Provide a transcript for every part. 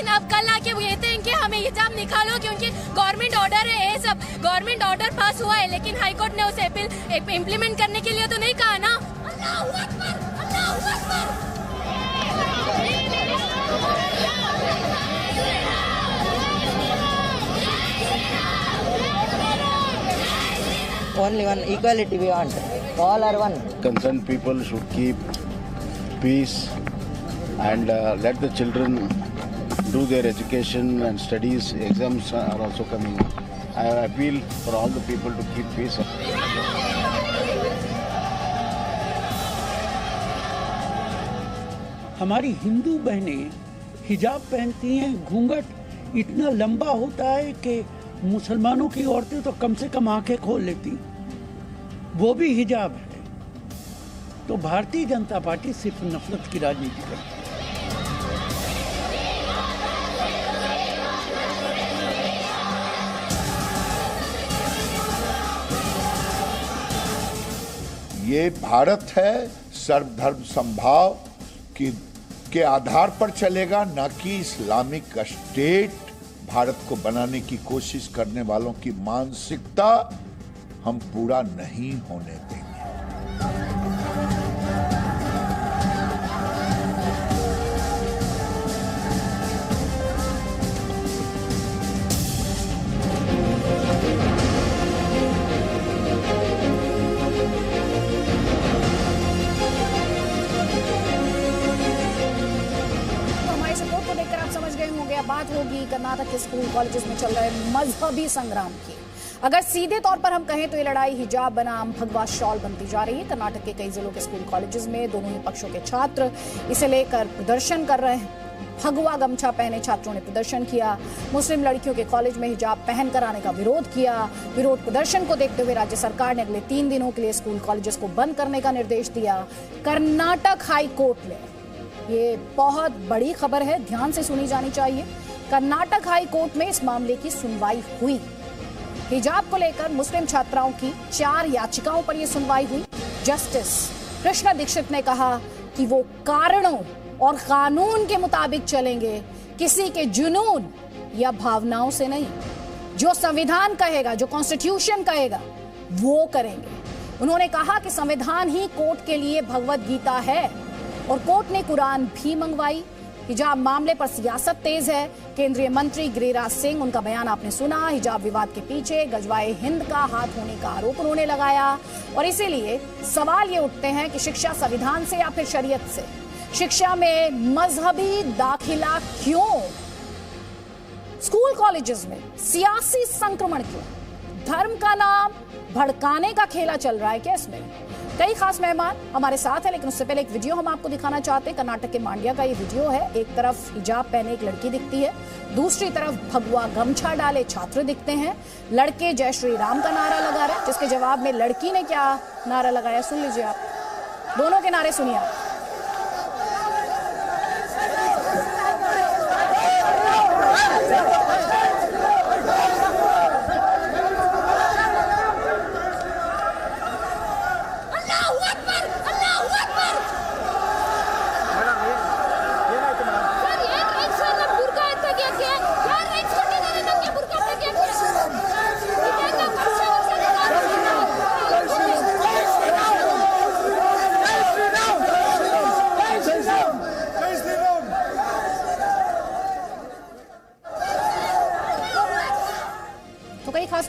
अब कल आके कहते हैं कि हमें हिजाब निकालो क्योंकि गवर्नमेंट ऑर्डर है। ये सब गवर्नमेंट ऑर्डर पास हुआ है, लेकिन हाई कोर्ट ने उसे इम्प्लीमेंट करने के लिए तो नहीं कहा ना। Allahu Akbar, Allahu Akbar. Only one equality we want. All are one. Concerned people should keep peace and let the children do their education and studies. Exams are also coming. I appeal for all the people to keep peace. हमारी हिंदू बहनें हिजाब पहनती हैं, घूंघट इतना लंबा होता है कि मुसलमानों की औरतें तो कम से कम आंखें खोल लेती, वो भी हिजाब है। तो भारतीय जनता पार्टी सिर्फ नफरत की राजनीति करती है। ये भारत है, सर्वधर्म समभाव के आधार पर चलेगा, न कि इस्लामिक स्टेट भारत को बनाने की कोशिश करने वालों की मानसिकता हम पूरा नहीं होने देंगे। बात होगी कर्नाटक के स्कूल कॉलेजेस में चल रहे मजहबी संग्राम की। अगर सीधे तौर पर हम कहें तो ये लड़ाई हिजाब बनाम भगवा शॉल बनती जा रही है। कर्नाटक के कई जिलों के स्कूल कॉलेजेस में दोनों ही पक्षों के छात्र इसे लेकर प्रदर्शन कर रहे हैं। भगवा गमछा पहने छात्रों ने प्रदर्शन किया। मुस्लिम लड़कियों के कॉलेज में हिजाब पहन कर आने का विरोध किया। विरोध प्रदर्शन को देखते हुए राज्य सरकार ने अगले 3 दिनों के लिए स्कूल कॉलेजेस को बंद करने का निर्देश दिया। कर्नाटक हाई कोर्ट ने, ये बहुत बड़ी खबर है, ध्यान से सुनी जानी चाहिए। कर्नाटक हाई कोर्ट में इस मामले की सुनवाई हुई। हिजाब को लेकर मुस्लिम छात्राओं की 4 याचिकाओं पर यह सुनवाई हुई। जस्टिस कृष्णा दीक्षित ने कहा कि वो कारणों और कानून के मुताबिक चलेंगे, किसी के जुनून या भावनाओं से नहीं। जो संविधान कहेगा, जो कॉन्स्टिट्यूशन कहेगा, वो करेंगे। उन्होंने कहा कि संविधान ही कोर्ट के लिए भगवत गीता है और कोर्ट ने कुरान भी मंगवाई। हिजाब मामले पर सियासत तेज है। केंद्रीय मंत्री गिरिराज सिंह, उनका बयान आपने सुना। हिजाब विवाद के पीछे गजवाए हिंद का हाथ होने का आरोप उन्होंने लगाया और इसीलिए सवाल ये उठते हैं कि शिक्षा संविधान से या फिर शरीयत से? शिक्षा में मजहबी दाखिला क्यों? स्कूल कॉलेजेस में सियासी संक्रमण क्यों? धर्म का नाम भड़काने का खेला चल रहा है क्या इसमें? कई खास मेहमान हमारे साथ हैं, लेकिन उससे पहले एक वीडियो हम आपको दिखाना चाहते हैं। कर्नाटक के मांड्या का ये वीडियो है। एक तरफ हिजाब पहने एक लड़की दिखती है, दूसरी तरफ भगवा गमछा डाले छात्र दिखते हैं। लड़के जय श्री राम का नारा लगा रहे हैं, जिसके जवाब में लड़की ने क्या नारा लगाया सुन लीजिए आप। दोनों के नारे सुनिए आप।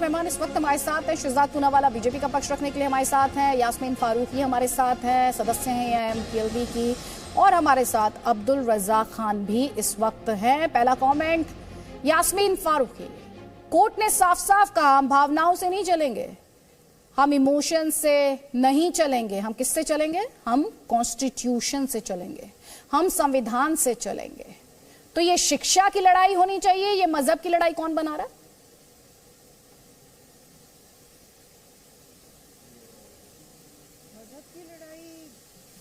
मेहमान इस वक्त हमारे साथ हैं। शहजाद पूनावाला बीजेपी का पक्ष रखने के लिए हमारे साथ हैं। यास्मीन फारूकी हमारे साथ हैं, सदस्य हैं एमपीएलबी की, और हमारे साथ अब्दुल रज़ाक खान भी इस वक्त हैं। पहला कमेंट यास्मीन फारूकी, कोर्ट ने साफ साफ कहा हम भावनाओं से नहीं चलेंगे, हम इमोशन से नहीं चलेंगे। हम किससे चलेंगे? हम कॉन्स्टिट्यूशन से चलेंगे, हम संविधान से चलेंगे। तो ये शिक्षा की लड़ाई होनी चाहिए, ये मजहब की लड़ाई कौन बना रहा है?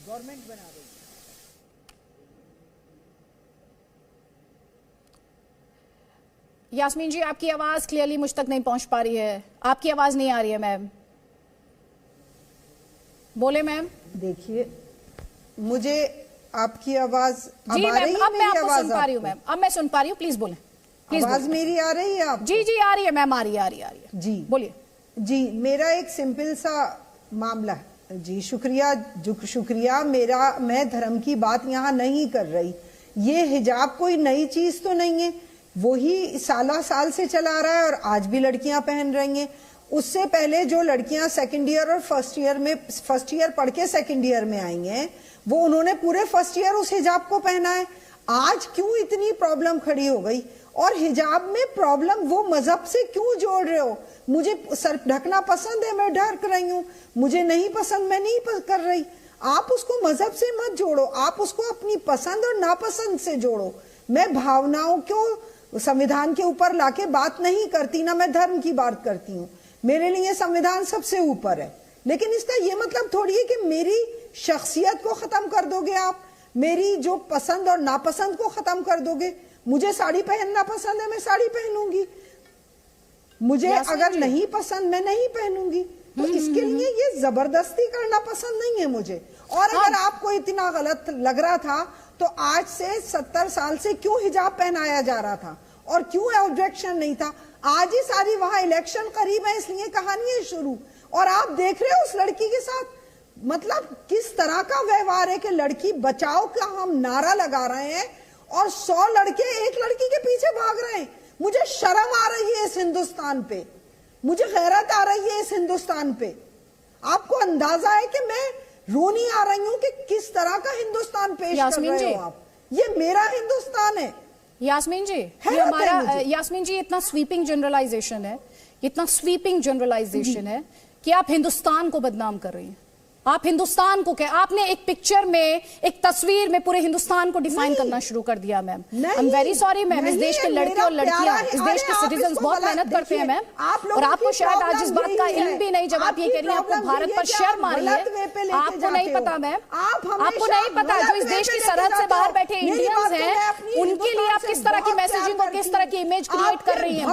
गवर्नमेंट बना रही है। यास्मीन जी, आपकी आवाज क्लियरली मुझ तक नहीं पहुंच पा रही है। आपकी आवाज नहीं आ रही है मैम, बोले मैम। देखिए, मुझे आपकी आवाज जी अब आ रही मैम, है? अब मैं मेरी आपको आवाज सुन पा रही हूँ मैम, अब मैं सुन पा रही हूँ, प्लीज बोलें, प्लीज आवाज बोलें। मेरी आ रही है आप? जी जी आ रही है मैम, आ रही है जी बोलिए। जी, मेरा एक सिंपल सा मामला है जी। शुक्रिया। मैं धर्म की बात यहाँ नहीं कर रही। ये हिजाब कोई नई चीज तो नहीं है, वही साल से चला रहा है और आज भी लड़कियां पहन रही हैं। उससे पहले जो लड़कियां सेकंड ईयर और फर्स्ट ईयर पढ़ के सेकंड ईयर में आई हैं, वो उन्होंने पूरे फर्स्ट ईयर उस हिजाब को पहना है। आज क्यों इतनी प्रॉब्लम खड़ी हो गई? और हिजाब में प्रॉब्लम वो मजहब से क्यों जोड़ रहे हो? मुझे सर ढकना पसंद है, मैं ढक रही हूँ। मुझे नहीं पसंद, मैं नहीं कर रही। आप उसको मजहब से मत जोड़ो, आप उसको अपनी पसंद और नापसंद से जोड़ो। मैं भावनाओं को संविधान के ऊपर लाके बात नहीं करती, ना मैं धर्म की बात करती हूँ। मेरे लिए संविधान सबसे ऊपर है, लेकिन इसका ये मतलब थोड़ी है कि मेरी शख्सियत को खत्म कर दोगे आप, मेरी जो पसंद और नापसंद को खत्म कर दोगे। मुझे साड़ी पहनना पसंद है, मैं साड़ी पहनूंगी। मुझे अगर नहीं पसंद, मैं नहीं पहनूंगी। तो इसके लिए ये जबरदस्ती करना पसंद नहीं है मुझे। और अगर आपको इतना गलत लग रहा था तो आज से 70 साल से क्यों हिजाब पहनाया जा रहा था और क्यों ऑब्जेक्शन नहीं था? आज ही सारी वहां इलेक्शन करीब है, इसलिए कहानी है शुरू। और आप देख रहे हो उस लड़की के साथ मतलब किस तरह का व्यवहार है कि लड़की बचाओ का हम नारा लगा रहे हैं और 100 लड़के एक लड़की के पीछे भाग रहे हैं। मुझे शर्म आ रही है इस हिंदुस्तान पे, मुझे गैरत आ रही है इस हिंदुस्तान पे। आपको अंदाजा है कि मैं रोनी आ रही हूं कि किस तरह का हिंदुस्तान पेश कर रहे हो आप। ये मेरा हिंदुस्तान है यास्मीन जी, ये हमारा यास्मीन जी इतना स्वीपिंग जनरलाइजेशन है, इतना स्वीपिंग जनरलाइजेशन है कि आप हिंदुस्तान को बदनाम कर रही हैं। आप हिंदुस्तान को क्या, आपने एक पिक्चर में, एक तस्वीर में पूरे हिंदुस्तान को डिफाइन करना शुरू कर दिया ma'am. I am very sorry ma'am. इस देश के लड़के और लड़कियां, इस देश के सिटीजन बहुत मेहनत करते हैं मैम, और आपको शायद आज इस बात का इल्म भी नहीं। जब आप ये कह रही हैं आपको भारत पर शर्म आ रही है, आपको नहीं पता मैम, आपको नहीं पता जो इस देश की सरहद से बाहर बैठे इंडियंस हैं उनके लिए आप किस तरह की मैसेजिंग और किस तरह की इमेज क्रिएट कर रही है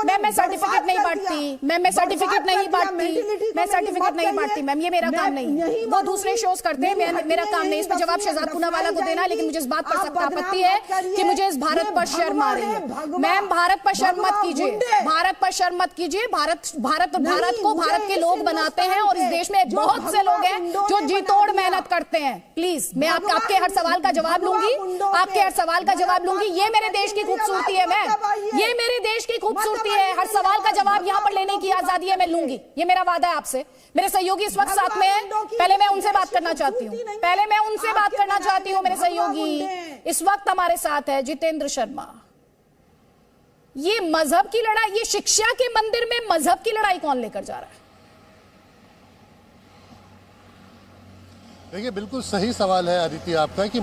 मैम। मैं सर्टिफिकेट नहीं बांटती मैम, मैं सर्टिफिकेट नहीं बांटती, मैं सर्टिफिकेट नहीं बांटती मैम, ये मेरा काम नहीं। वो दूसरे शोज करते हैं, मेरा काम नहीं। इस पर जवाब शहजाद पूनावाला को देना है, लेकिन मुझे इस बात पर सख्त आपत्ति है कि मुझे इस भारत पर शर्म आ रही है। मैम भारत पर शर्म मत कीजिए, भारत पर शर्म मत कीजिए। भारत को भारत के लोग बनाते हैं और इस देश में बहुत से लोग हैं जो जी तोड़ मेहनत करते हैं। प्लीज मैं आपके हर सवाल का जवाब लूंगी, आपके हर सवाल का जवाब लूंगी। ये मेरे देश की खूबसूरती है मैम, ये मेरे देश की खूबसूरती है। हर सवाल का जवाब यहाँ पर लेने की आजादी है, मैं लूंगी, ये मेरा वादा है आपसे। मेरे सहयोगी इस वक्त साथ में है, पहले मैं उनसे बात करना चाहती हूँ, मेरे सहयोगी इस वक्त हमारे साथ है जितेंद्र शर्मा। ये मजहब की लड़ाई, ये शिक्षा के मंदिर में मजहब की लड़ाई कौन लेकर जा रहा है? देखिए बिल्कुल सही सवाल है अदिति आपका कि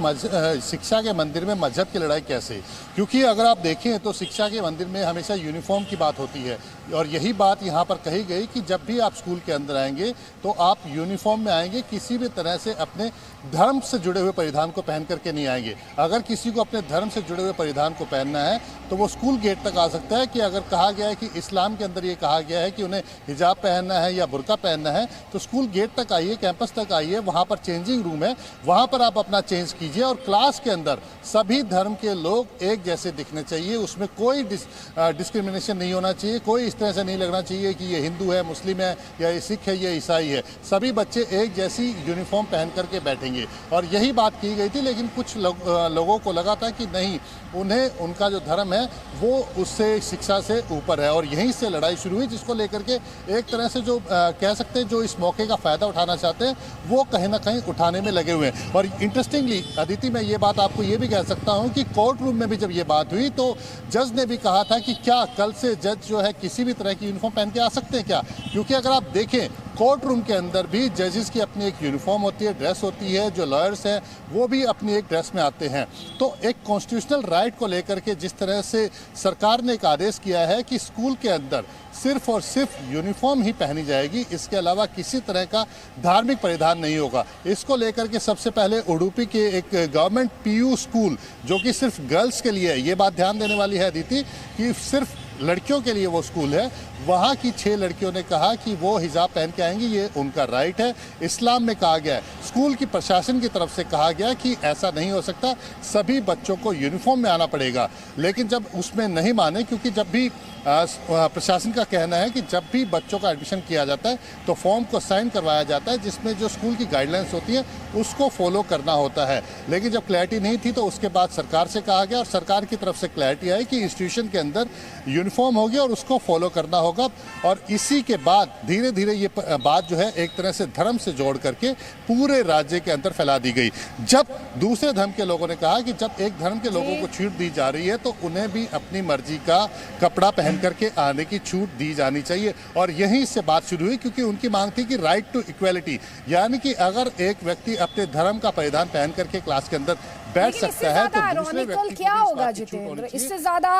शिक्षा के मंदिर में मजहब की लड़ाई कैसे? क्योंकि अगर आप देखें तो शिक्षा के मंदिर में हमेशा यूनिफॉर्म की बात होती है और यही बात यहाँ पर कही गई कि जब भी आप स्कूल के अंदर आएंगे तो आप यूनिफॉर्म में आएंगे, किसी भी तरह से अपने धर्म से जुड़े हुए परिधान को पहन करके नहीं आएंगे। अगर किसी को अपने धर्म से जुड़े हुए परिधान को पहनना है तो वो स्कूल गेट तक आ सकता है। कि अगर कहा गया है कि इस्लाम के अंदर ये कहा गया है कि उन्हें हिजाब पहनना है या बुर्का पहनना है तो स्कूल गेट तक आइए, कैंपस तक आइए, वहाँ पर चेंजिंग रूम है, वहाँ पर आप अपना चेंज कीजिए। और क्लास के अंदर सभी धर्म के लोग एक जैसे दिखने चाहिए, उसमें कोई डिस्क्रिमिनेशन नहीं होना चाहिए, कोई इस तरह से नहीं लगना चाहिए कि ये हिंदू है, मुस्लिम है, या ये सिख है, ये ईसाई है। सभी बच्चे एक जैसी यूनिफॉर्म पहन करके बैठेंगे और यही बात की गई थी। लेकिन कुछ लोगों को लगा था कि नहीं, उन्हें उनका जो धर्म है वो उससे शिक्षा से ऊपर है और यहीं से लड़ाई शुरू हुई, जिसको लेकर के एक तरह से जो कह सकते हैं जो इस मौके का फ़ायदा उठाना चाहते हैं वो कहीं ना कहीं उठाने में लगे हुए हैं। और इंटरेस्टिंगली अदिति, मैं ये बात आपको ये भी कह सकता हूँ कि कोर्ट रूम में भी जब ये बात हुई तो जज ने भी कहा था कि क्या कल से जज जो है किसी भी तरह की यूनिफॉर्म पहन के आ सकते हैं क्या? क्योंकि अगर आप देखें कोर्ट रूम के अंदर भी जजेस की अपनी एक यूनिफॉर्म होती है, ड्रेस होती है, जो लॉयर्स हैं वो भी अपनी एक ड्रेस में आते हैं। तो एक कॉन्स्टिट्यूशनल राइट को लेकर के जिस तरह से सरकार ने एक आदेश किया है कि स्कूल के अंदर सिर्फ और सिर्फ यूनिफॉर्म ही पहनी जाएगी, इसके अलावा किसी तरह का धार्मिक परिधान नहीं होगा, इसको लेकर के सबसे पहले उडुपी के एक गवर्नमेंट पीयू स्कूल जो कि सिर्फ गर्ल्स के लिए है, ये बात ध्यान देने वाली है अदिति कि सिर्फ लड़कियों के लिए वो स्कूल है, वहाँ की 6 लड़कियों ने कहा कि वो हिजाब पहन के आएंगी, ये उनका राइट है। इस्लाम में कहा गया है, स्कूल की प्रशासन की तरफ से कहा गया कि ऐसा नहीं हो सकता, सभी बच्चों को यूनिफॉर्म में आना पड़ेगा। लेकिन जब उसमें नहीं माने, क्योंकि जब भी प्रशासन का कहना है कि जब भी बच्चों का एडमिशन किया जाता है तो फॉर्म को साइन करवाया जाता है जिसमें जो स्कूल की गाइडलाइंस होती है उसको फॉलो करना होता है। लेकिन जब क्लैरिटी नहीं थी तो उसके बाद सरकार से कहा गया और सरकार की तरफ से क्लैरिटी आई कि इंस्टीट्यूशन के अंदर यूनिफॉर्म होगी और उसको फॉलो करना होगा। और इसी के बाद धीरे धीरे ये बात जो है एक तरह से धर्म से जोड़ करके पूरे राज्य के अंदर फैला दी गई। जब दूसरे धर्म के लोगों ने कहा कि जब एक धर्म के लोगों को छूट दी जा रही है तो उन्हें भी अपनी मर्जी का कपड़ा पहन करके आने की छूट दी जानी चाहिए। और यहीं से बात शुरू हुई, क्योंकि उनकी मांग थी कि राइट टू इक्वालिटी, यानी कि अगर एक व्यक्ति अपने धर्म का परिधान पहन करके क्लास के अंदर बैठ सकता है तो दूसरे व्यक्ति क्या होगा जितेंद्र, इससे ज्यादा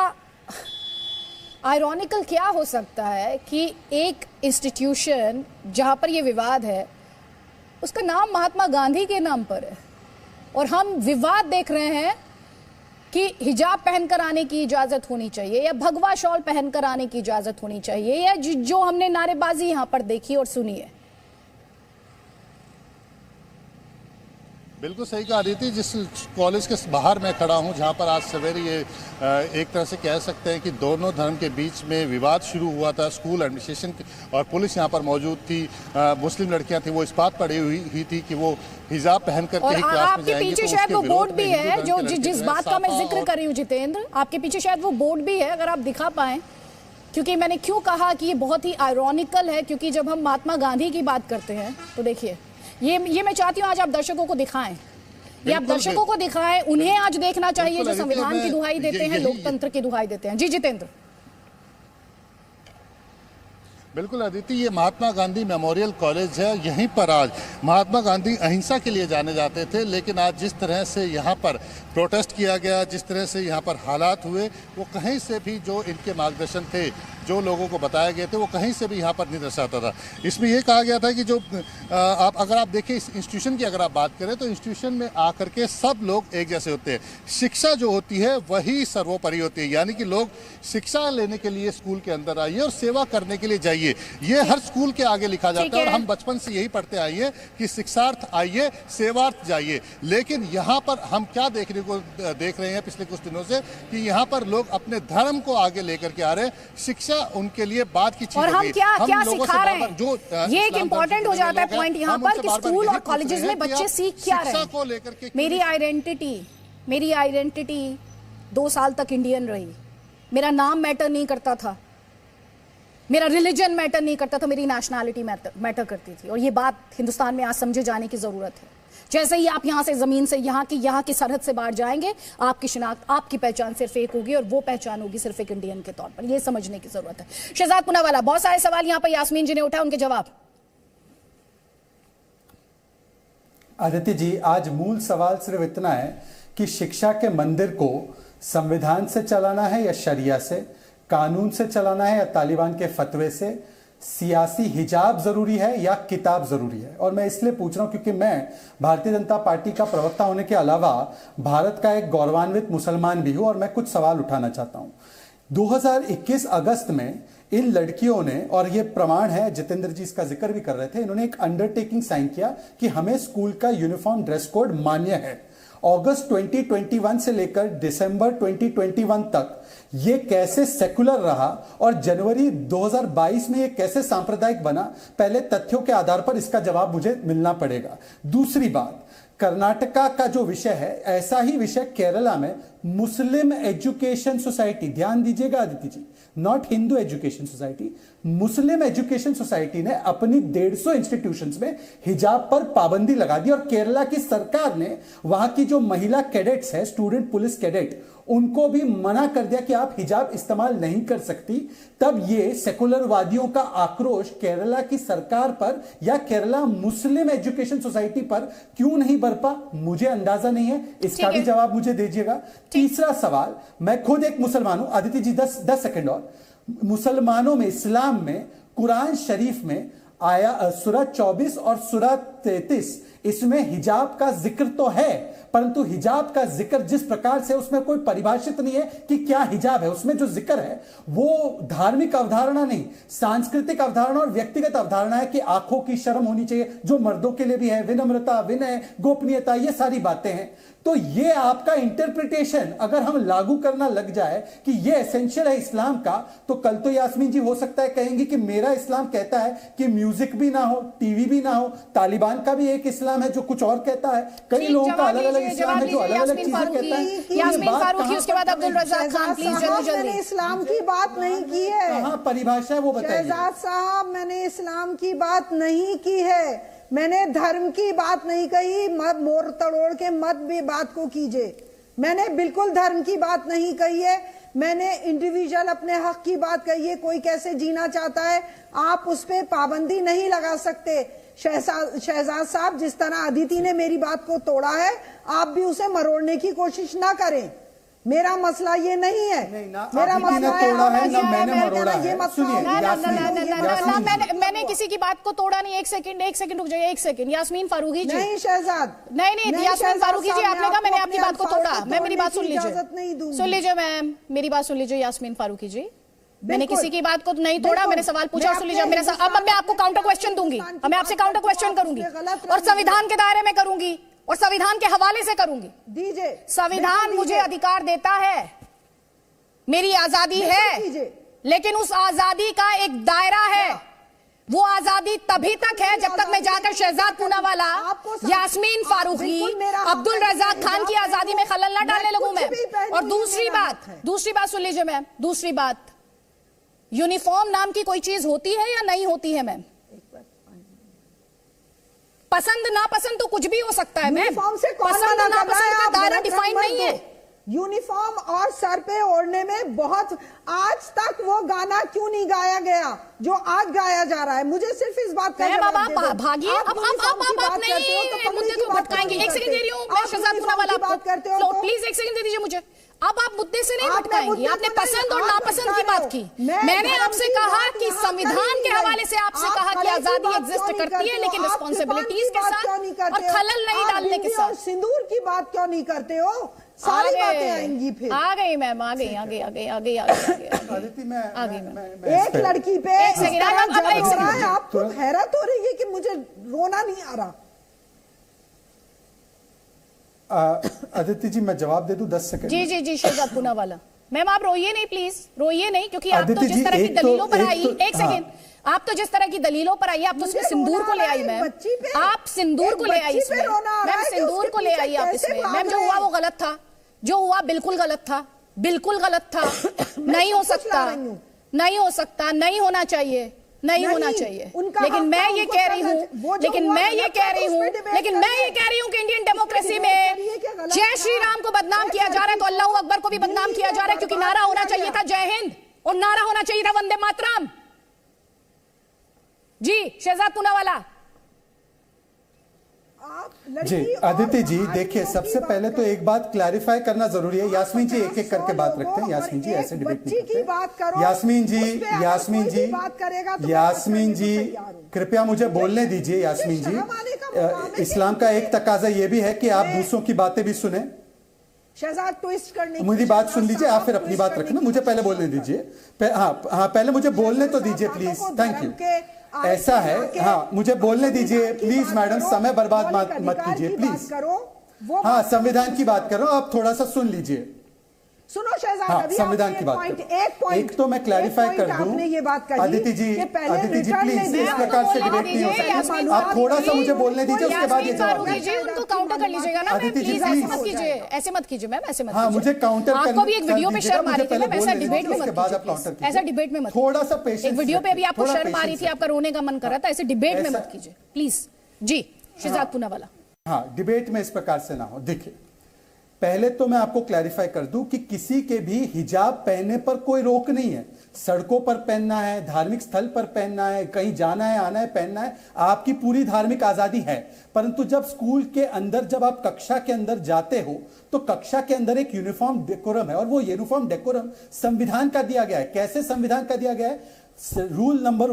आयरॉनिकल क्या हो सकता है कि एक इंस्टीट्यूशन जहां पर यह विवाद है उसका नाम महात्मा गांधी के नाम पर है और हम विवाद देख रहे हैं कि हिजाब पहनकर आने की इजाजत होनी चाहिए या भगवा शॉल पहनकर आने की इजाजत होनी चाहिए या जो हमने नारेबाजी यहां पर देखी और सुनी है। बिल्कुल सही कहा अदिति, जिस कॉलेज के बाहर मैं खड़ा हूं जहां पर आज सवेरे ये एक तरह से कह सकते हैं कि दोनों धर्म के बीच में विवाद शुरू हुआ था। स्कूल एडमिनिस्ट्रेशन और पुलिस यहां पर मौजूद थी, मुस्लिम लड़कियां थी, वो इस बात पड़ी हुई थी कि वो हिजाब पहन करके ही क्लास में जाएंगी। आपके पीछे शायद वो बोर्ड भी है जो जिस बात का मैं जिक्र कर रही हूँ जितेंद्र, आपके पीछे शायद वो बोर्ड भी है, अगर आप दिखा पाए। क्योंकि मैंने क्यों कहा कि ये बहुत ही आयरॉनिकल है, क्योंकि जब हम महात्मा गांधी की बात करते हैं तो देखिए ये मैं चाहती हूँ आज आप दर्शकों को दिखाएं, ये आप दर्शकों को दिखाएं, उन्हें आज देखना चाहिए जो संविधान की दुहाई देते हैं, लोकतंत्र की दुहाई देते हैं। जी जितेंद्र। बिल्कुल अदिति, ये महात्मा गांधी मेमोरियल कॉलेज है। यहीं पर आज महात्मा गांधी अहिंसा के लिए जाने जाते थे, लेकिन आज जिस तरह से यहाँ पर प्रोटेस्ट किया गया, जिस तरह से यहाँ पर हालात हुए, वो कहीं से भी जो इनके मार्गदर्शन थे, जो लोगों को बताए गए थे, वो कहीं से भी यहाँ पर नहीं दर्शाता था। इसमें ये कहा गया था कि जो अगर आप देखें इस इंस्टीट्यूशन की अगर आप बात करें तो इंस्टीट्यूशन में आकर के सब लोग एक जैसे होते हैं। शिक्षा जो होती है वही सर्वोपरि होती है, यानी कि लोग शिक्षा लेने के लिए स्कूल के अंदर आइए और सेवा करने के लिए जाइए, ये हर स्कूल के आगे लिखा जाता है। और हम बचपन से यही पढ़ते आए हैं कि शिक्षार्थ आइए सेवार्थ जाइए। लेकिन यहाँ पर हम क्या देख रहे हैं पिछले कुछ दिनों से कि यहाँ पर लोग अपने धर्म को आगे लेकर के आ रहे हैं। शिक्षा उनके लिए बात की चीज और हम क्या सिखा रहे हैं, जो ये एक इंपॉर्टेंट हो जाता है पॉइंट यहाँ पर कि स्कूल और कॉलेजेस में बच्चे सीख क्या रहे हैं। को लेकर के मेरी आइडेंटिटी 2 साल तक इंडियन रही, मेरा नाम मैटर नहीं करता था, मेरा रिलीजन मैटर नहीं करता था, मेरी नेशनैलिटी मैटर करती थी। और ये बात हिंदुस्तान में आज समझे जाने की जरूरत है। जैसे ही आप यहां से जमीन से यहाँ की सरहद से बाहर जाएंगे, आपकी शिनाख्त, आपकी पहचान सिर्फ एक होगी और वो पहचान होगी सिर्फ एक इंडियन के तौर पर। ये समझने की जरूरत है। शहजाद पुनावाला, बहुत सारे सवाल यहाँ पर यास्मीन जी ने उठाए, उनके जवाब। आदित्य जी, आज मूल सवाल सिर्फ इतना है कि शिक्षा के मंदिर को संविधान से चलाना है या शरिया से, कानून से चलाना है या तालिबान के फतवे से, सियासी हिजाब जरूरी है या किताब जरूरी है। और मैं इसलिए पूछ रहा हूं क्योंकि मैं भारतीय जनता पार्टी का प्रवक्ता होने के अलावा भारत का एक गौरवान्वित मुसलमान भी हूं और मैं कुछ सवाल उठाना चाहता हूं। 2021 अगस्त में इन लड़कियों ने, और ये प्रमाण है, जितेंद्र जी इसका जिक्र भी कर रहे थे, इन्होंने एक अंडरटेकिंग साइन किया कि हमें स्कूल का यूनिफॉर्म ड्रेस कोड मान्य है। अगस्त 2021 से लेकर दिसंबर 2021 तक ये कैसे सेकुलर रहा और जनवरी 2022 में ये कैसे सांप्रदायिक बना, पहले तथ्यों के आधार पर इसका जवाब मुझे मिलना पड़ेगा। दूसरी बात, कर्नाटका का जो विषय है, ऐसा ही विषय केरला में मुस्लिम एजुकेशन सोसाइटी, ध्यान दीजिएगा Aditya ji, not Hindu education society, Muslim education society ने अपनी 150 इंस्टीट्यूशंस में हिजाब पर पाबंदी लगा दी। और केरला की सरकार ने वहां की जो महिला कैडेट्स है, स्टूडेंट पुलिस कैडेट, उनको भी मना कर दिया कि आप हिजाब इस्तेमाल नहीं कर सकती। तब ये सेकुलरवादियों का आक्रोश केरला की सरकार पर या केरला मुस्लिम एजुकेशन सोसाइटी पर क्यों नहीं बरपा, मुझे अंदाजा नहीं है। इसका भी जवाब मुझे दीजिएगा। तीसरा सवाल, मैं खुद एक मुसलमान हूं, आदित्य जी 10 सेकंड और। मुसलमानों में, इस्लाम में, कुरान शरीफ में आया सूरह 24 और सूरह 33, इसमें हिजाब का जिक्र तो है, परंतु हिजाब का जिक्र जिस प्रकार से उसमें कोई परिभाषित नहीं है कि क्या हिजाब है, उसमें जो जिक्र है वो धार्मिक अवधारणा नहीं, सांस्कृतिक अवधारणा और व्यक्तिगत अवधारणा है कि आंखों की शर्म होनी चाहिए, जो मर्दों के लिए भी है, विनम्रता, विनय, गोपनीयता, ये सारी बातें हैं। तो ये आपका इंटरप्रिटेशन अगर हम लागू करना लग जाए कि ये एसेंशियल है इस्लाम का, तो कल तो यास्मीन जी हो सकता है कहेंगी कि मेरा इस्लाम कहता है कि म्यूजिक भी ना हो, टीवी भी ना हो। तालिबान का भी एक इस्लाम है जो कुछ और कहता है। कई लोगों का अलग अलग इस्लाम है जो अलग अलग चीजें कहता है। यास्मीन फारूकी, उसके बाद अब्दुल रज़ाक खान, प्लीज जल्दी जल्दी। मैंने इस्लाम की बात नहीं की है। कहां परिभाषा है वो बताइए। शहजाद साहब, मैंने इस्लाम की बात नहीं की है, मैंने धर्म की बात नहीं कही। मत मोर तड़ोड़ के मत भी बात को कीजिए। मैंने बिल्कुल धर्म की बात नहीं कही है, मैंने इंडिविजुअल अपने हक की बात कही है। कोई कैसे जीना चाहता है आप उस पर पाबंदी नहीं लगा सकते। शहजाद साहब, जिस तरह अदिति ने मेरी बात को तोड़ा है, आप भी उसे मरोड़ने की कोशिश ना करें। मेरा मसला ये नहीं है। मेरा मसला तोड़ा है ना मैंने मरोड़ा है। सुनिए, मैंने किसी की बात को तोड़ा नहीं। एक सेकंड रुक जाइए, एक सेकंड। यास्मीन फारूकी जी। नहीं शहजाद, नहीं यास्मीन फारूकी जी, आपने कहा मैंने आपकी बात को तोड़ा। मैं मेरी बात सुन लीजिए मैम, मेरी बात सुन लीजिए यास्मीन फारूकी जी। मैंने किसी की बात को नहीं तोड़ा, मैंने सवाल पूछा, सुन लीजिए मेरा। अब मैं आपको काउंटर क्वेश्चन दूंगी, मैं आपसे काउंटर क्वेश्चन करूंगी और संविधान के दायरे में करूंगी और संविधान के हवाले से करूंगी। दीजिए। संविधान मुझे अधिकार देता है, मेरी आजादी है, लेकिन उस आजादी का एक दायरा है। वो आजादी तभी तक है जब तक मैं जाकर शहजाद पूनावाला, यास्मीन फारूकी, अब्दुल रज़ाक खान की आजादी में खलल ना डालने लगूं मैं। और दूसरी बात सुन लीजिए मैम, दूसरी बात, यूनिफॉर्म नाम की कोई चीज होती है या नहीं होती है मैम? पसंद नापसंद तो कुछ भी हो सकता है मैम। यूनिफॉर्म से कौन पसंद मना कर रहा नापसंद है? का आप दायरा गलत डिफाइन मत नहीं है। दो। यूनिफॉर्म और सर पे ओढ़ने में बहुत, आज तक वो गाना क्यों नहीं गाया गया जो आज गाया जा रहा है? मुझे सिर्फ इस बात का जवाब दे दो। भागिए, अब आप नहीं मुद्दे को भटकाएंगे। एक सेकंड दे रही हूँ मैं शहजाद पूनावाला आपको, प्लीज एक सेकंड दे दीजिए मुझे। अब आप मुद्दे से नहीं भटकाएंगे। आपने पसंद और नापसंद की बात की। मैंने आपसे कहा कि संविधान के हवाले से आपसे कहा कि आजादी एग्जिस्ट करती है, लेकिन रिस्पॉन्सिबिलिटीज के साथ और खलल नहीं डालने के साथ। सिंदूर की बात क्यों नहीं करते हो? सारी बातें आएंगी फिर। आ गई मैम, आ गई। अदिति, मैं एक लड़की पे एक सेकंड आपको हैरत हो रही है कि मुझे रोना नहीं आ रहा। अदिति जी, मैं जवाब दे दूं 10 सेकंड? जी शहजाद पूनावाला मैम, आप रोइए नहीं, प्लीज रोइए नहीं, क्योंकि आप तो जिस तरह की दलीलों पर आई, एक सेकंड, आप तो जिस तरह की दलीलों पर आई, आप तो उसमें सिंदूर को ले आई मैम। आप सिंदूर को ले आई इसमें मैम, सिंदूर को ले आई आप इसमें मैम। जो हुआ वो गलत था, जो हुआ बिल्कुल गलत था, बिल्कुल गलत था। नहीं हो सकता, नहीं हो सकता, नहीं होना चाहिए, नहीं होना चाहिए। लेकिन मैं ये कह रही हूँ कि इंडियन डेमोक्रेसी में जय श्री राम को बदनाम किया जा रहा है तो अल्लाह अकबर को भी बदनाम किया जा रहा है, क्योंकि नारा होना चाहिए था जय हिंद और नारा होना चाहिए था वंदे मातरम। जी शहजाद पूनावाला। जी अदिति जी, देखिए सबसे पहले तो एक बात क्लैरिफाई करना जरूरी है। यास्मीन जी एक एक करके बात रखते हैं। यास्मीन जी ऐसे डिबेट नहीं करते। यास्मीन जी कृपया मुझे बोलने दीजिए। यास्मीन जी, इस्लाम का एक तकाजा यह भी है कि आप दूसरों की बातें भी सुने। शहजाद ट्विस्ट करने, मेरी बात सुन लीजिए, आप फिर अपनी बात रखना। मुझे पहले बोलने दीजिए। हाँ, पहले मुझे बोलने तो दीजिए प्लीज। Thank you. ऐसा है, हाँ मुझे बोलने दीजिए प्लीज मैडम, समय बर्बाद मत कीजिए प्लीज। हाँ, संविधान की बात करो, आप थोड़ा सा सुन लीजिए। सुनो शहजाद, हाँ, संविधान की बात एक तो मैं क्लैरिफाई कर दूं। अदिति जी प्लीज इस प्रकार से डिबेट नहीं हो सकती। आप थोड़ा सा मुझे बोलने दीजिए, उसके बाद ये जवाब दीजिए। उनको काउंटर कर लीजिएगा ना अदिति जी, ऐसे मत कीजिए, ऐसे मत कीजिए मैम, ऐसे मत। हाँ, मुझे काउंटर आपको भी एक वीडियो पे शर्म आ रही थी मैम, ऐसा डिबेट में मत कीजिए, ऐसा डिबेट में मत। थोड़ा सा पेशेंस। एक वीडियो पे अभी आपको शर्म आ रही थी, आपका रोने का मन कर रहा था, ऐसे डिबेट में मत कीजिए प्लीज। जी शहजाद पूनावाला। हाँ, डिबेट में इस प्रकार से ना हो। देखिए, पहले तो मैं आपको क्लैरिफाई कर दूं कि किसी के भी हिजाब पहनने पर कोई रोक नहीं है। सड़कों पर पहनना है, धार्मिक स्थल पर पहनना है, कहीं जाना है, आना है, पहनना है, आपकी पूरी धार्मिक आजादी है। परंतु जब स्कूल के अंदर, जब आप कक्षा के अंदर जाते हो, तो कक्षा के अंदर एक यूनिफॉर्म डेकोरम है और वो यूनिफॉर्म डेकोरम संविधान का दिया गया है। कैसे संविधान का दिया गया है? रूल नंबर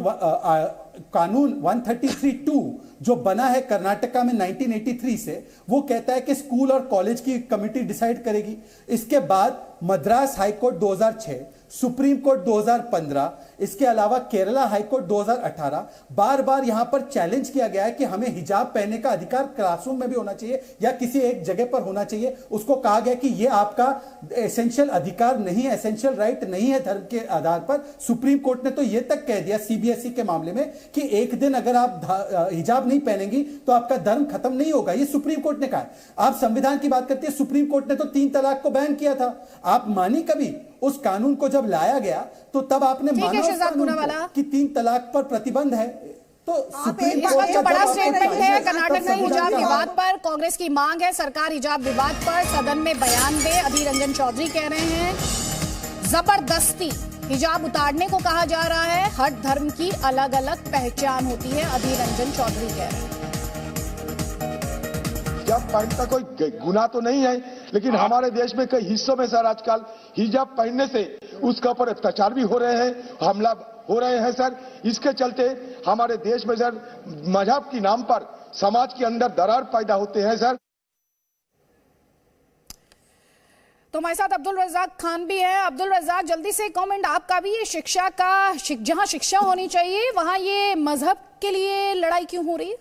कानून 133(2) जो बना है कर्नाटका में 1983 से, वो कहता है कि स्कूल और कॉलेज की कमिटी डिसाइड करेगी। इसके बाद मद्रास हाईकोर्ट 2006, सुप्रीम कोर्ट 2015, इसके अलावा केरला हाईकोर्ट 2018, बार बार यहां पर चैलेंज किया गया है कि हमें हिजाब पहनने का अधिकार क्लासरूम में भी होना चाहिए या किसी एक जगह पर होना चाहिए। उसको कहा गया कि यह आपका एसेंशियल अधिकार नहीं है, एसेंशियल राइट नहीं है धर्म के आधार पर। सुप्रीम कोर्ट ने तो यह तक कह दिया सीबीएसई के मामले में कि एक दिन अगर आप हिजाब नहीं पहनेंगी तो आपका धर्म खत्म नहीं होगा। यह सुप्रीम कोर्ट ने कहा। आप संविधान की बात करते हैं, सुप्रीम कोर्ट ने तो 3 तलाक को बैन किया था। आप मानी कभी उस कानून को जब लाया गया तो तब आपने माना उस कानून को कि 3 तलाक पर प्रतिबंध है। तो इस वक्त जो बड़ा स्टेटमेंट है कर्नाटक में हिजाब विवाद पर, कांग्रेस की मांग है सरकार हिजाब विवाद पर सदन में बयान दे। अधीर रंजन चौधरी कह रहे हैं जबरदस्ती हिजाब उतारने को कहा जा रहा है, हर धर्म की अलग अलग पहचान होती है। अधीर रंजन चौधरी कह रहे हैं हिजाब पहनना कोई गुनाह तो नहीं है, लेकिन हमारे देश में कई हिस्सों में सर आजकल हिजाब पहनने से उसके ऊपर अत्याचार भी हो रहे हैं, हमला हो रहे हैं सर। इसके चलते हमारे देश में सर मजहब के नाम पर समाज के अंदर दरार पैदा होते हैं सर। तो हमारे साथ अब्दुल रज़ाक खान भी है। अब्दुल रज़ाक, जल्दी से कमेंट आपका भी। ये शिक्षा का जहां शिक्षा होनी चाहिए वहां ये मजहब के लिए लड़ाई क्यों हो रही है?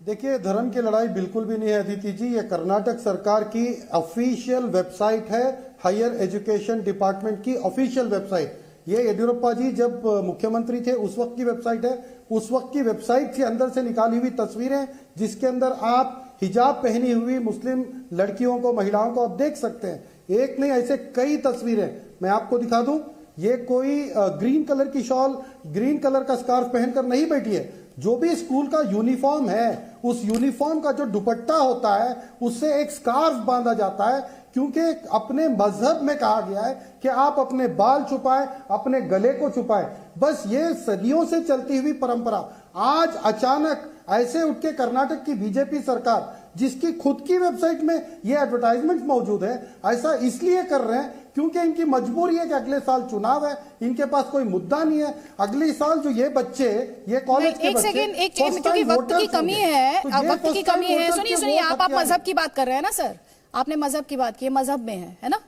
देखिए, धर्म की लड़ाई बिल्कुल भी नहीं है अदिति जी। ये कर्नाटक सरकार की ऑफिशियल वेबसाइट है, हायर एजुकेशन डिपार्टमेंट की ऑफिशियल वेबसाइट। ये येडियुरप्पा जी जब मुख्यमंत्री थे उस वक्त की वेबसाइट है। उस वक्त की वेबसाइट के अंदर से निकाली हुई तस्वीरें जिसके अंदर आप हिजाब पहनी हुई मुस्लिम लड़कियों को, महिलाओं को आप देख सकते हैं। एक नहीं, ऐसे कई तस्वीरें मैं आपको दिखा दूं। ये कोई ग्रीन कलर की शॉल, ग्रीन कलर का स्कार्फ पहनकर नहीं बैठी है। जो भी स्कूल का यूनिफॉर्म है उस यूनिफॉर्म का जो दुपट्टा होता है उससे एक स्कार्फ बांधा जाता है, क्योंकि अपने मजहब में कहा गया है कि आप अपने बाल छुपाएं, अपने गले को छुपाएं। बस ये सदियों से चलती हुई परंपरा आज अचानक ऐसे उठ के कर्नाटक की बीजेपी सरकार, जिसकी खुद की वेबसाइट में ये एडवर्टाइजमेंट मौजूद है, ऐसा इसलिए कर रहे हैं क्योंकि इनकी मजबूरी है कि अगले साल चुनाव है, इनके पास कोई मुद्दा नहीं है। अगले साल जो ये बच्चे, ये कॉलेज के बच्चे, क्योंकि वक्त की कमी है, वक्त की कमी है। सुनिए, आप मजहब की बात कर रहे हैं ना सर, आपने मजहब की बात की, मजहब में है ना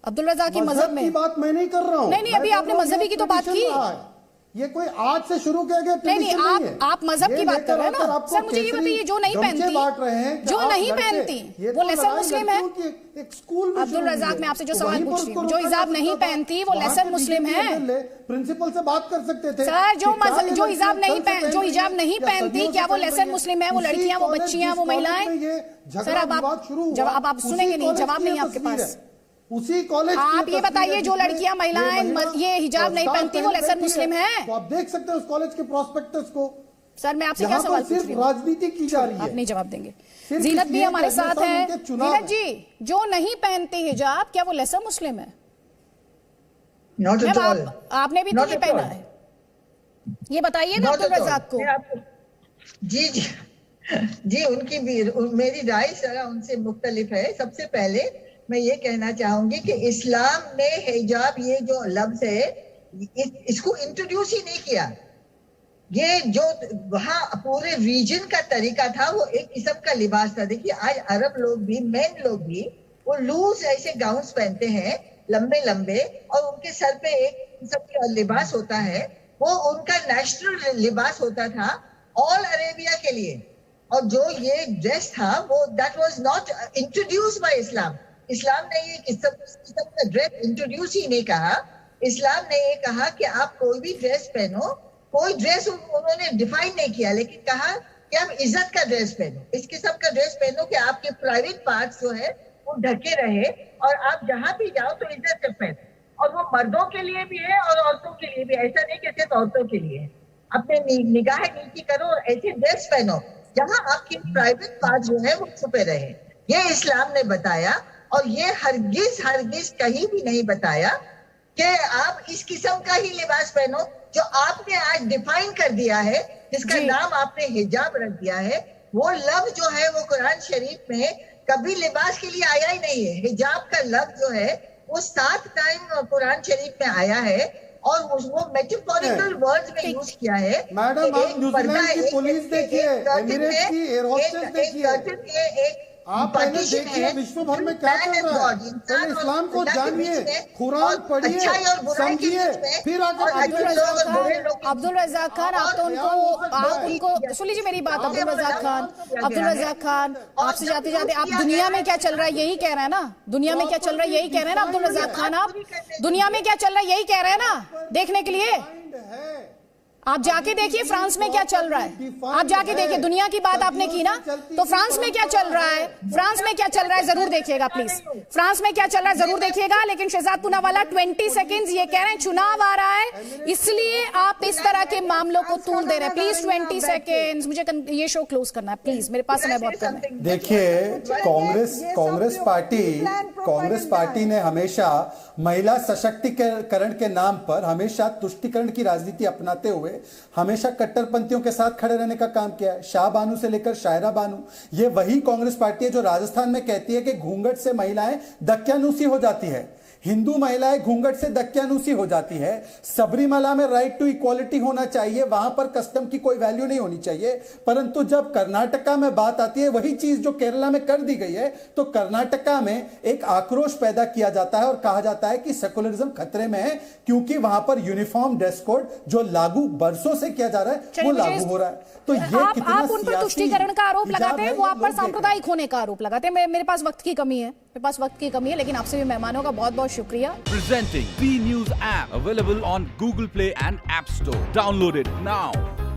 अब्दुल रज़ाक की? मजहब में बात मैं नहीं कर रहा हूँ। नहीं, अभी आपने मजहबी की तो बात की। ये कोई आज से शुरू किया गया नहीं, आप मजहब की बात कर रहे हैं ना सर। मुझे ये बताइए, जो नहीं पहनती वो लेसर मुस्लिम है? अब्दुल रज़ाक, मैं आपसे जो सवाल पूछ रही हूँ, जो हिजाब नहीं पहनती वो लेसर मुस्लिम है? प्रिंसिपल से बात कर सकते थे सर। जो हिजाब नहीं पहनती, क्या वो लेसर मुस्लिम है? वो लड़कियां, वो बच्चियां, वो महिलाएं? सर अब आप सुनेंगे नहीं, जवाब नहीं आपके पास। उसी कॉलेज आप ये बताइए, जो लड़कियां, महिलाएं ये हिजाब नहीं पहनती वो लेसर मुस्लिम है? तो आप देख सकते हैं उस कॉलेज के प्रोस्पेक्टस को। सर मैं आपसे क्या सवाल पूछ रही हूँ? राजनीति की जा रही है। आप नहीं जवाब देंगे। जीनत भी हमारे साथ है। जीनत जी, जो नहीं पहनते हिजाब, क्या वो लेसर मुस्लिम है? आपने भी तो नहीं पहना है, ये बताइएगा अब्दुल रज़ाक को। जी उनकी भी मेरी राय जरा उनसे मुख्तलिफ है। सबसे पहले मैं ये कहना चाहूंगी कि इस्लाम ने हिजाब ये जो लफ्ज है इसको इंट्रोड्यूस ही नहीं किया। ये जो वहाँ पूरे रीजन का तरीका था वो एक किस्म का लिबास था। देखिए आज अरब लोग भी, मेन लोग भी, वो लूज ऐसे गाउन्स पहनते हैं लंबे लंबे, और उनके सर पे एक किस्म का लिबास होता है, वो उनका नेशनल लिबास होता था ऑल अरेबिया के लिए। और जो ये ड्रेस था वो that was not introduced by Islam. इस्लाम ने ये किस्म का ड्रेस इंट्रोड्यूस ही नहीं कहा। इस्लाम ने ये कहा कि आप कोई भी ड्रेस पहनो, कोई ड्रेस उन्होंने डिफाइन नहीं किया, लेकिन कहा कि आप इज्जत का ड्रेस पहनो, इस किस्म का ड्रेस पहनो कि आपके प्राइवेट पार्ट्स जो है वो ढके रहे और आप जहां भी जाओ तो इज्जत से पहनो। और वो मर्दों के लिए भी है और औरतों के लिए भी, ऐसा नहीं कि सिर्फ औरतों के लिए। अपने निगाह नीची करो और ऐसे ड्रेस पहनो जहां आपके प्राइवेट पार्ट जो है वो छुपे रहे। ये इस्लाम ने बताया। और ये हरगिज कहीं भी नहीं बताया कि आप इस किस्म का ही लिबास पहनो जो आपने आज डिफाइन कर दिया है, जिसका नाम आपने हिजाब रख दिया है। वो लफ्ज जो है वो कुरान शरीफ में कभी लिबास के लिए आया ही नहीं है। हिजाब का लफ्ज जो है वो 7 टाइम कुरान शरीफ में आया है। और वो मेटाफोरिकल वर्ड्स में यूज किया है। मैडम, आप न्यूजीलैंड की पुलिस देखिए, एमिरेट्स की एयर होस्टेस देखिए, आप पहले देखिए विश्व भर में क्या चल रहा है। पहले इस्लाम को जानिए, कुरान पढ़िए, समझिए, फिर आगे अब्दुल रज़ाक खान, आप उनको सुन लीजिए मेरी बात। अब्दुल रज़ाक खान, आपसे जाते जाते आप दुनिया में क्या चल रहा है यही कह रहे हैं ना? दुनिया में क्या चल रहा है यही कह रहे हैं ना अब्दुल रज़ाक खान? आप दुनिया में क्या चल रहा है यही कह रहे हैं ना देखने के लिए? आप जाके देखिए फ्रांस में क्या चल रहा है। आप जाके देखिए, दुनिया की बात आपने की ना, तो फ्रांस में क्या चल रहा है, फ्रांस में क्या चल रहा है जरूर देखिएगा प्लीज। फ्रांस में क्या चल रहा है जरूर देखिएगा। लेकिन शहजाद पूनावाला 20 सेकंड्स ये कह रहे हैं चुनाव आ रहा है इसलिए आप इस तरह के मामलों को तूल दे रहे हैं। प्लीज 20 सेकंड्स, मुझे ये शो क्लोज करना है प्लीज, मेरे पास समय बहुत कम है। देखिए, कांग्रेस पार्टी ने हमेशा महिला सशक्तिकरण के नाम पर हमेशा तुष्टीकरण की राजनीति अपनाते हुए हमेशा कट्टरपंथियों के साथ खड़े रहने का काम किया है। शाह बानू से लेकर शायरा बानू, ये वही कांग्रेस पार्टी है जो राजस्थान में कहती है कि घूंघट से महिलाएं दक्यानुसी हो जाती है, हिंदू महिलाएं घूंघट से दक्यानुसी हो जाती है। सबरीमला में राइट टू इक्वालिटी होना चाहिए, वहां पर कस्टम की कोई वैल्यू नहीं होनी चाहिए। परंतु जब कर्नाटका में बात आती है, वही चीज जो केरला में कर दी गई है, तो कर्नाटका में एक आक्रोश पैदा किया जाता है और कहा जाता है कि सेकुलरिज्म खतरे में है, क्योंकि वहां पर यूनिफॉर्म ड्रेस कोड जो लागू बरसों से किया जा रहा है वो लागू हो रहा है। तो ये आप उन पर तुष्टीकरण का आरोप लगाते हैं, वो आप पर सांप्रदायिक होने का आरोप लगाते हैं। मेरे पास वक्त की कमी है, लेकिन आपसे भी मेहमानों का बहुत बहुत शुक्रिया। Presenting B News app available on Google Play and App Store. Download it now.